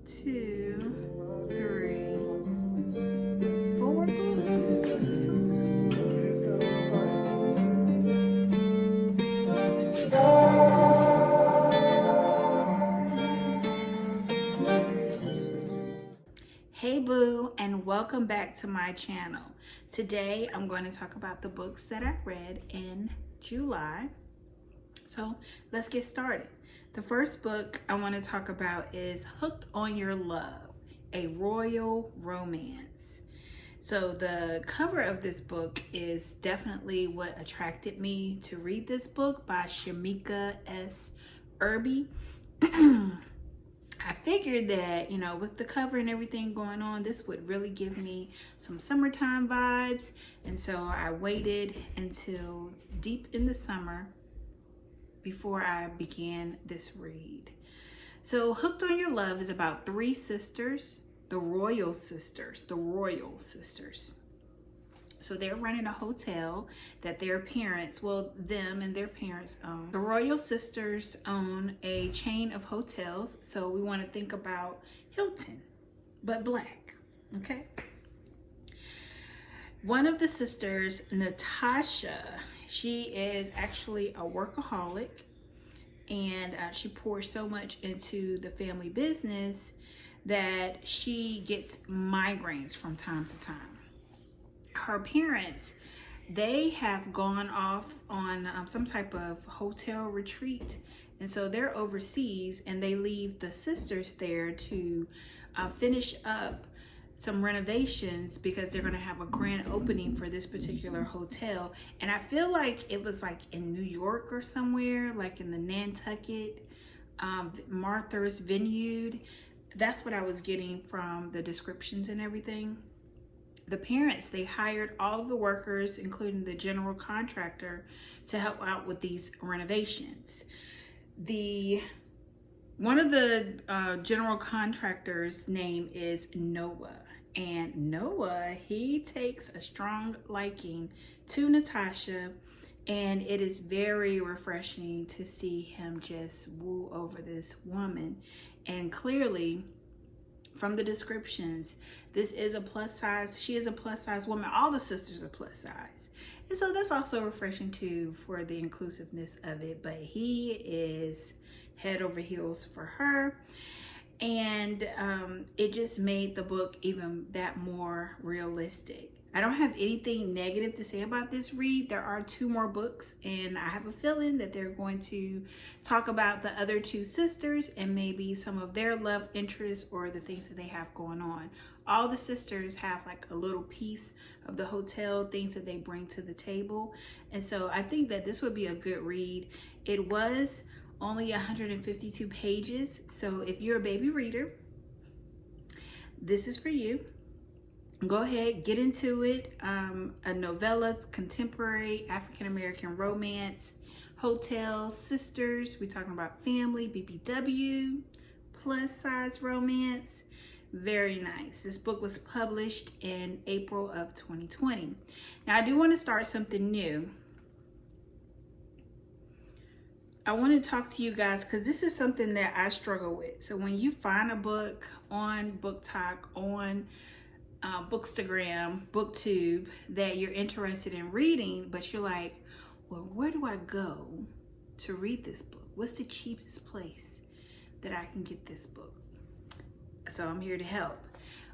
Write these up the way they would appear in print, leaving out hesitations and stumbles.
2, 3, 4 books. Hey boo, and welcome back to my channel. Today I'm going to talk about the books that I read in July. So let's get started. The first book I want to talk about is Hooked on Your Love, a royal romance. So the cover of this book is definitely what attracted me to read this book, by Shamika S. Irby. I figured that, with the cover and everything going on, this would really give me some summertime vibes. And so I waited until deep in the summer before I began this read. So Hooked on Your Love is about 3 sisters, the royal sisters. So they're running a hotel that their parents, them and their parents own. The royal sisters own a chain of hotels. So we want to think about Hilton, but black, okay? One of the sisters, Natasha, she is actually a workaholic, and she pours so much into the family business that she gets migraines from time to time. Her parents, they have gone off on some type of hotel retreat, and so they're overseas, and they leave the sisters there to finish up some renovations because they're going to have a grand opening for this particular hotel. And I feel like it was like in New York or somewhere, like in the Nantucket, Martha's Vineyard. That's what I was getting from the descriptions and everything. The parents, they hired all of the workers, including the general contractor, to help out with these renovations. One of the general contractors' name is Noah. And Noah, he takes a strong liking to Natasha, and it is very refreshing to see him just woo over this woman. And clearly, from the descriptions, this is a plus size. She is a plus size woman. All the sisters are plus size. And so that's also refreshing too for the inclusiveness of it. But he is head over heels for her. And it just made the book even that more realistic. I don't have anything negative to say about this read. There are 2 more books, and I have a feeling that they're going to talk about the other 2 sisters and maybe some of their love interests or the things that they have going on. All the sisters have like a little piece of the hotel, things that they bring to the table. And so I think that this would be a good read. It was only 152 pages. So if you're a baby reader, this is for you. Go ahead, get into it. A novella, contemporary African-American romance, hotels, sisters. We're talking about family, BBW, plus size romance. Very nice. This book was published in April of 2020. Now I do want to start something new. I want to talk to you guys because this is something that I struggle with. So when you find a book on BookTok, on Bookstagram, BookTube, that you're interested in reading, but you're like, well, where do I go to read this book? What's the cheapest place that I can get this book? So I'm here to help.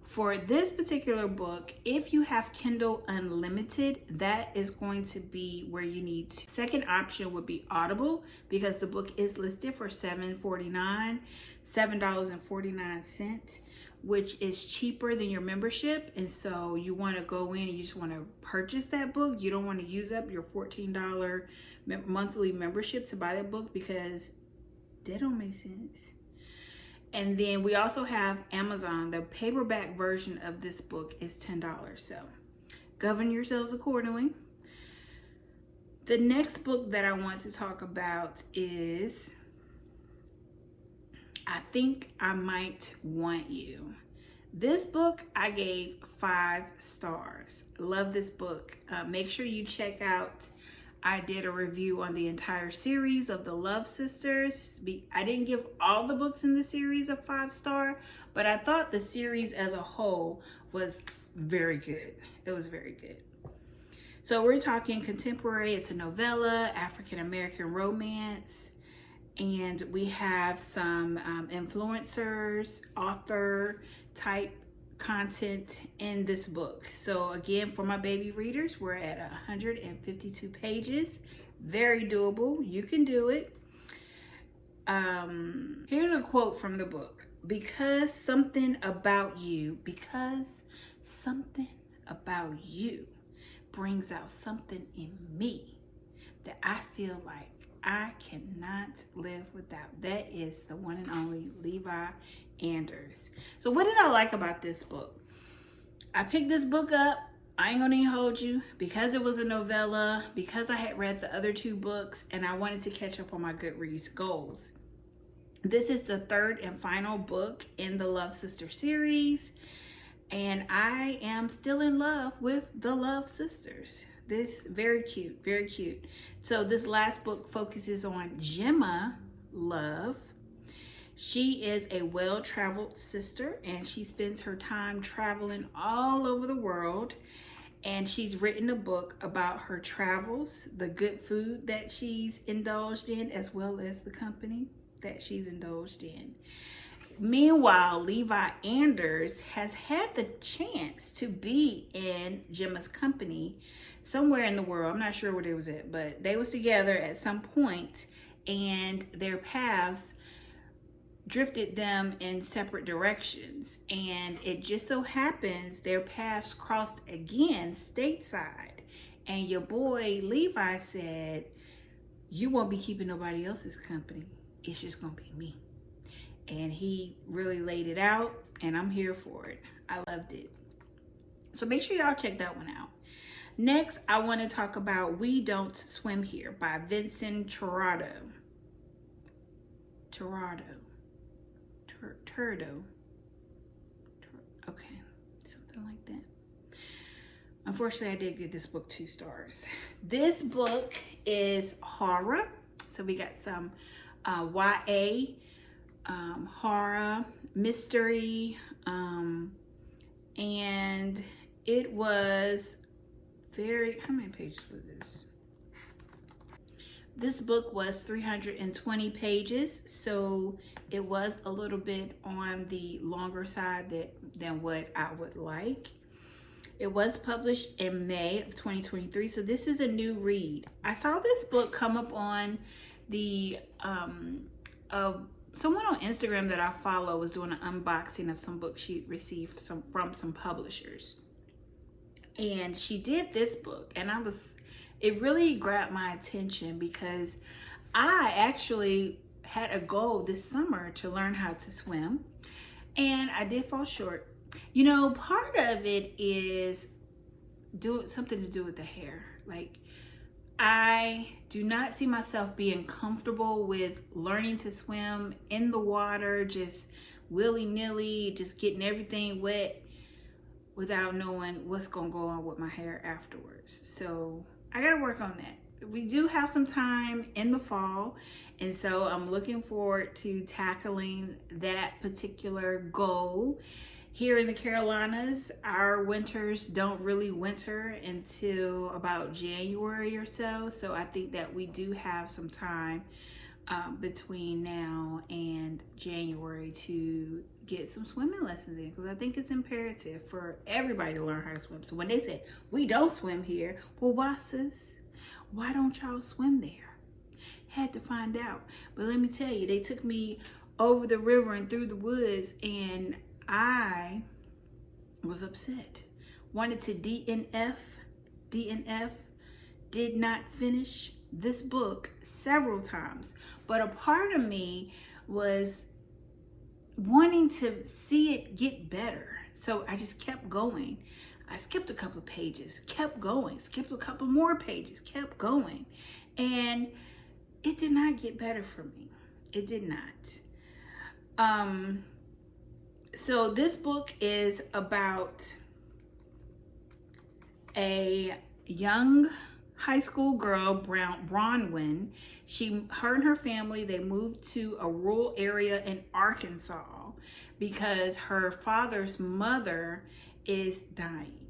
For this particular book, if you have Kindle Unlimited, that is going to be where you need to. Second option would be Audible, because the book is listed for $7.49, which is cheaper than your membership. And so you want to go in and you just want to purchase that book. You don't want to use up your $14 monthly membership to buy that book, because that don't make sense. And then we also have Amazon. The paperback version of this book is $10. So govern yourselves accordingly. The next book that I want to talk about is I Think I Might Want You. This book I gave 5 stars. Love this book. Make sure you check out I did a review on the entire series of the Love Sisters. I didn't give all the books in the series a 5-star, but I thought the series as a whole was very good. It was very good. So we're talking contemporary. It's a novella, African American romance. And we have some influencers, author type content in this book. So again, for my baby readers, we're at 152 pages. Very doable. You can do it. Here's a quote from the book. Because something about you brings out something in me that I feel like I cannot live without. That is the one and only Levi Anders. So what did I like about this book? I picked this book up, I ain't gonna even hold you, because it was a novella, because I had read the other 2 books, and I wanted to catch up on my Goodreads goals. This is the 3rd and final book in the Love Sister series, and I am still in love with the Love Sisters. This, very cute, very cute. So this last book focuses on Gemma Love. She is a well-traveled sister, and she spends her time traveling all over the world. And she's written a book about her travels, the good food that she's indulged in, as well as the company that she's indulged in. Meanwhile, Levi Anders has had the chance to be in Gemma's company somewhere in the world. I'm not sure where they was at, but they was together at some point, and their paths drifted them in separate directions. And it just so happens their paths crossed again stateside. And your boy Levi said, you won't be keeping nobody else's company. It's just gonna be me. And he really laid it out, and I'm here for it. I loved it. So make sure y'all check that one out. Next, I want to talk about We Don't Swim Here by Vincent Turado. Okay, something like that. Unfortunately, I did give this book 2 stars. This book is horror. So we got some YA, horror, mystery, and it was how many pages was this? This book was 320 pages, so it was a little bit on the longer side than what I would like. It was published in May of 2023, so this is a new read. I saw this book come up on the, someone on Instagram that I follow was doing an unboxing of some books she received from some publishers. And she did this book, and it really grabbed my attention because I actually had a goal this summer to learn how to swim, and I did fall short. You know, part of it is something to do with the hair. Like, I do not see myself being comfortable with learning to swim in the water, just willy-nilly, just getting everything wet without knowing what's gonna go on with my hair afterwards. So I gotta work on that. We do have some time in the fall, and so I'm looking forward to tackling that particular goal. Here in the Carolinas, our winters don't really winter until about January or so. So I think that we do have some time between now and January to get some swimming lessons in, because I think it's imperative for everybody to learn how to swim. So when they say, we don't swim here, well, why, sis? Why don't y'all swim there? Had to find out. But let me tell you, they took me over the river and through the woods, and I was upset. Wanted to DNF, did not finish this book several times. But a part of me was wanting to see it get better. So I just kept going. I skipped a couple of pages, kept going, skipped a couple more pages, kept going. And it did not get better for me. It did not. So this book is about a young high school girl, Bronwyn. Her and her family, they moved to a rural area in Arkansas because her father's mother is dying.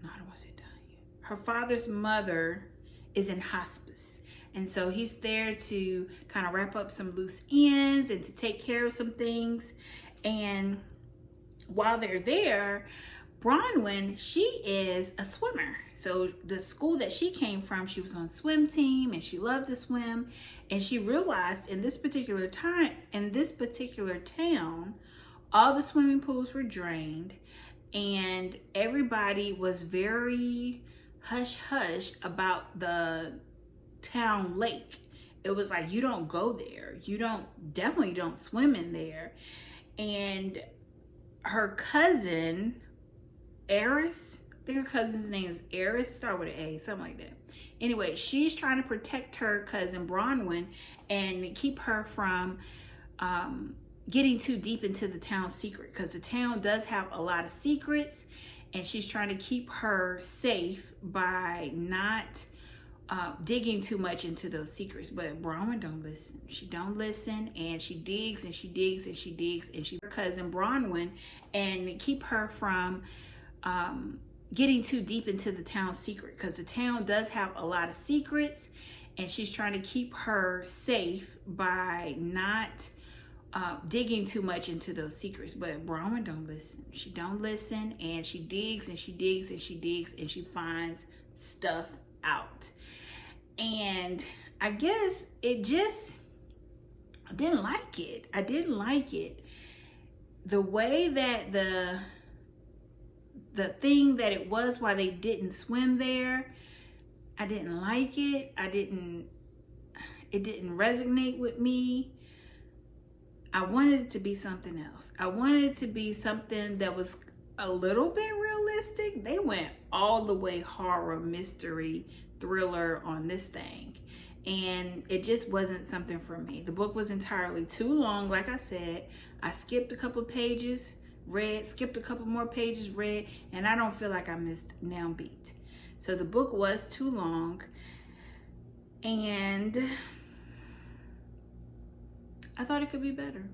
No, I don't want to say dying. Her father's mother is in hospice. And so he's there to kind of wrap up some loose ends and to take care of some things. And while they're there, Bronwyn, she is a swimmer. So the school that she came from, she was on swim team and she loved to swim. And she realized in this particular town, all the swimming pools were drained and everybody was very hush hush about the town lake. It was like, you don't go there. Definitely don't swim in there. And her cousin, Eris, I think her cousin's name is Eris, start with an A, something like that. Anyway, she's trying to protect her cousin Bronwyn and keep her from getting too deep into the town's secret, because the town does have a lot of secrets, and she's trying to keep her safe by not digging too much into those secrets. But Bronwyn don't listen. She don't listen, and she digs and she digs and she digs, and her cousin Bronwyn, and keep her from getting too deep into the town's secret, because the town does have a lot of secrets, and she's trying to keep her safe by not digging too much into those secrets. But Bronwyn don't listen. She don't listen, and she digs and she digs and she digs, and she finds stuff out. And I guess I didn't like it. I didn't like it. The way that the thing that it was why they didn't swim there, I didn't like it. It didn't resonate with me. I wanted it to be something else. I wanted it to be something that was a little bit realistic. They went all the way horror, mystery, thriller on this thing. And it just wasn't something for me. The book was entirely too long. Like I said, I skipped a couple of pages, read, skipped a couple more pages, read, and I don't feel like I missed now beat. So the book was too long. And I thought it could be better.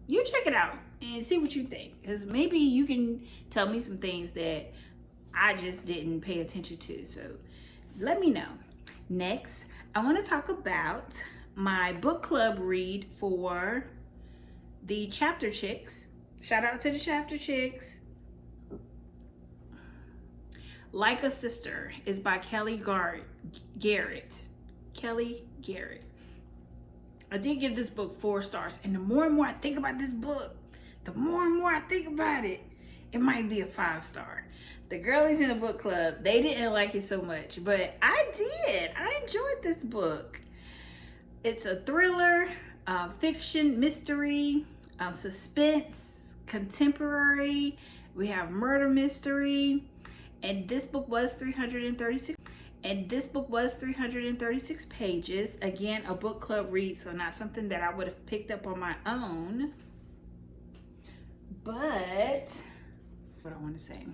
You check it out and see what you think, because maybe you can tell me some things that I just didn't pay attention to. So let me know. Next, I want to talk about my book club read for the Chapter Chicks. Shout out to the Chapter Chicks. Like a Sister is by Kelly Garrett. Kelly Garrett. I did give this book 4 stars, and the more and more I think about this book, the more and more I think about it, it might be a 5-star. The girlies in the book club, they didn't like it so much, but I did. I enjoyed this book. It's a thriller, fiction, mystery, suspense, contemporary. We have murder mystery, and this book was 336. And this book was 336 pages. Again, a book club read, so not something that I would have picked up on my own. But what I want to say,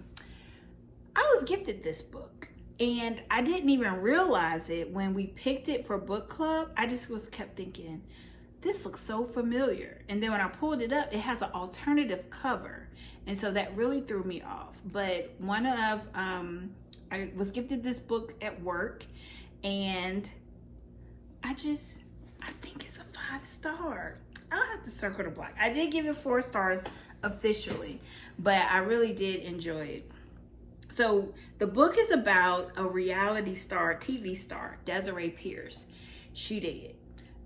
I was gifted this book, and I didn't even realize it when we picked it for book club. I just kept thinking, this looks so familiar. And then when I pulled it up, it has an alternative cover, and so that really threw me off. But I was gifted this book at work, and I think it's a 5-star. I'll have to circle the block. I did give it 4 stars officially, but I really did enjoy it. So the book is about a reality star, TV star, Desiree Pierce. She did.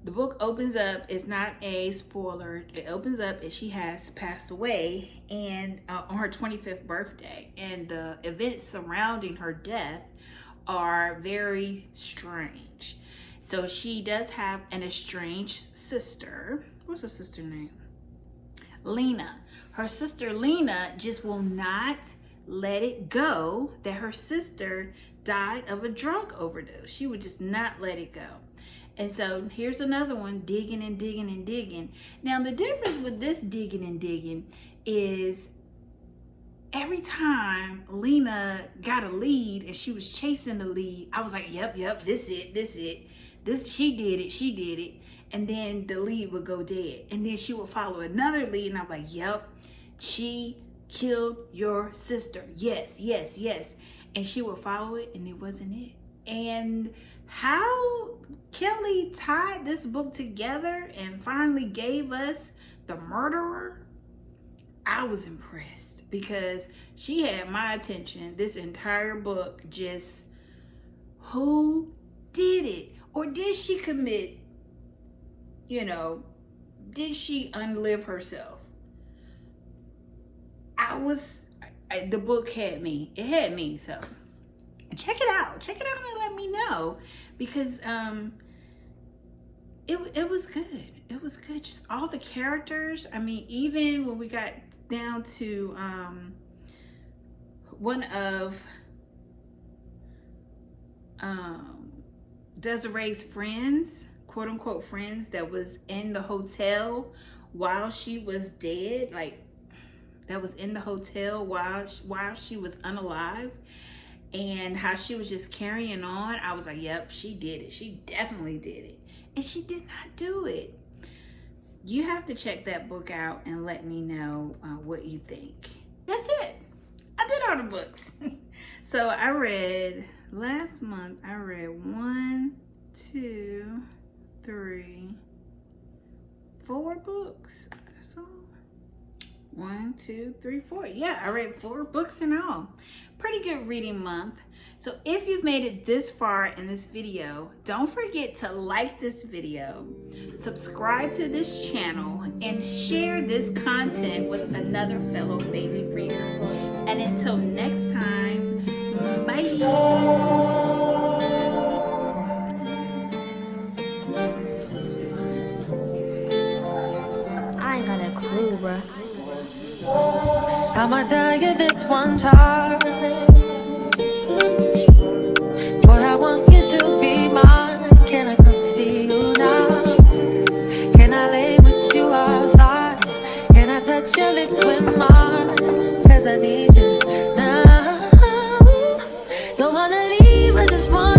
The book opens up, it's not a spoiler, it opens up and she has passed away and on her 25th birthday, and the events surrounding her death are very strange. So she does have an estranged sister. What's her sister's name? Lena. Her sister Lena just will not let it go that her sister died of a drug overdose. She would just not let it go. And so here's another one, digging and digging and digging. Now the difference with this digging and digging is every time Lena got a lead and she was chasing the lead, I was like, yep, this it. She did it. And then the lead would go dead. And then she would follow another lead, and I'm like, yep, she killed your sister. Yes. And she would follow it, and it wasn't it. And how Kelly tied this book together and finally gave us the murderer, I was impressed, because she had my attention this entire book. Just, who did it? Or did she commit, did she unlive herself? The book had me. It had me. So check it out and let me know, because it was good. Just all the characters. I mean, even when we got down to one of Desiree's friends, quote unquote friends, that was in the hotel while she was dead, like that was in the hotel while she was unalive, and how she was just carrying on. I was like, yep, she did it. She definitely did it. And she did not do it. You have to check that book out and let me know what you think. That's it. I did all the books. So I read, last month, I read 1, 2, 3, 4 books. So 1, 2, 3, 4. Yeah, I read 4 books in all. Pretty good reading month. So if you've made it this far in this video, don't forget to like this video, subscribe to this channel, and share this content with another fellow baby reader. And until next time, bye. I ain't got a clue, bruh. I'ma tell you this one time. Boy, I want you to be mine. Can I come see you now? Can I lay with you outside? Can I touch your lips with mine? Cause I need you now. Don't wanna leave, I just want